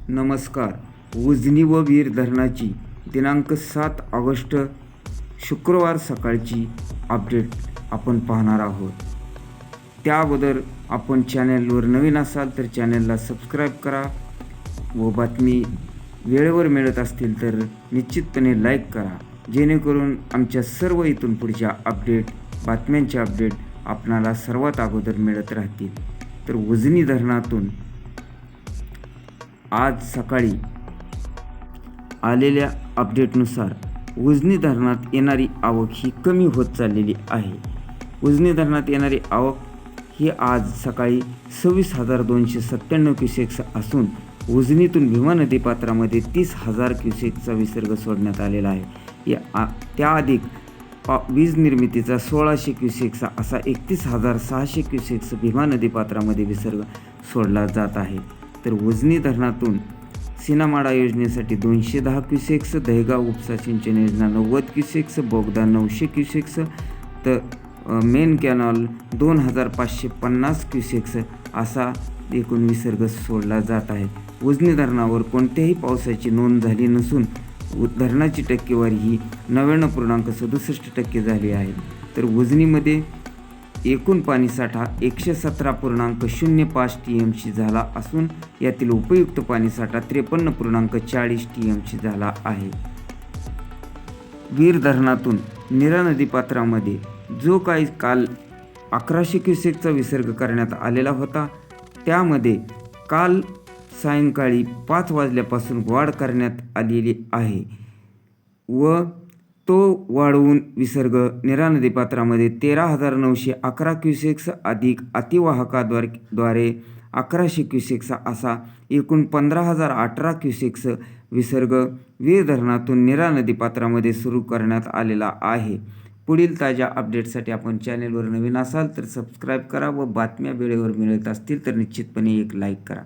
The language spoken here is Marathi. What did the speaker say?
नमस्कार. उजनी व वीर धरणाची दिनांक 7 ऑगस्ट शुक्रवार सकाळची अपडेट आपण पाहणार आहोत. त्या अगोदर आपण चॅनलवर नवीन असाल तर चॅनलला सबस्क्राईब करा व बातमी वेळेवर मिळत असतील तर निश्चितपणे लाईक करा, जेणेकरून आमच्या सर्व इथून पुढच्या बातम्यांचे अपडेट आपणाला सर्वात अगोदर मिळत राहतील. तर उजनी धरणातून आज सकाळी आलेल्या अपडेटनुसार उजनी धरणात येणारी आवक ही कमी होत चाललेली आहे. उजनी धरणात येणारी आवक ही आज सकाळी 26,297 क्युसेक्स असून उजनीतून भीमा नदी पात्रामध्ये 30,000 क्युसेक्सचा विसर्ग सोडण्यात आलेला आहे. त्या अधिक वीज निर्मितीचा 1,600 क्युसेक्स असा 31,600 क्युसेक्स भीमा नदी पात्रामध्ये विसर्ग सोडला जात आहे. तर उजनी धरणातून सीनामाडा योजनेसाठी 210 क्युसेक्स, दहेगाव उपसा सिंचन योजना 90 क्युसेक्स, बोगदा 900 क्युसेक्स, तर मेन कॅनॉल 2,550 क्युसेक्स असा एकूण विसर्ग सोडला जात आहे. उजनी धरणावर कोणत्याही पावसाची नोंद झाली नसून धरणाची टक्केवारी ही 99.67% झाली आहे. तर उजनीमध्ये एकूण पाणीसाठा 117.05 TMC झाला असून यातील उपयुक्त पाणीसाठा 53.40 TMC झाला आहे. वीर धरणातून नीरा नदी पात्रामध्ये जो काही काल 1100 क्युसेकचा विसर्ग करण्यात आलेला होता, त्यामध्ये काल सायंकाळी 5 वाजल्यापासून वाढ करण्यात आलेली आहे व तो वाढवून विसर्ग नीरा नदीपात्रामध्ये 13,911 क्युसेक्स अधिक अतिवाहकाद्वारे 1,100 क्युसेक्स असा एकूण 15,018 क्युसेक्स विसर्ग वीर धरणातून नीरा नदीपात्रामध्ये सुरू करण्यात आलेला आहे. पुढील ताज्या अपडेटसाठी आपण चॅनेलवर नवीन असाल तर सबस्क्राईब करा व बातम्या वेळेवर मिळत असतील तर निश्चितपणे एक लाईक करा.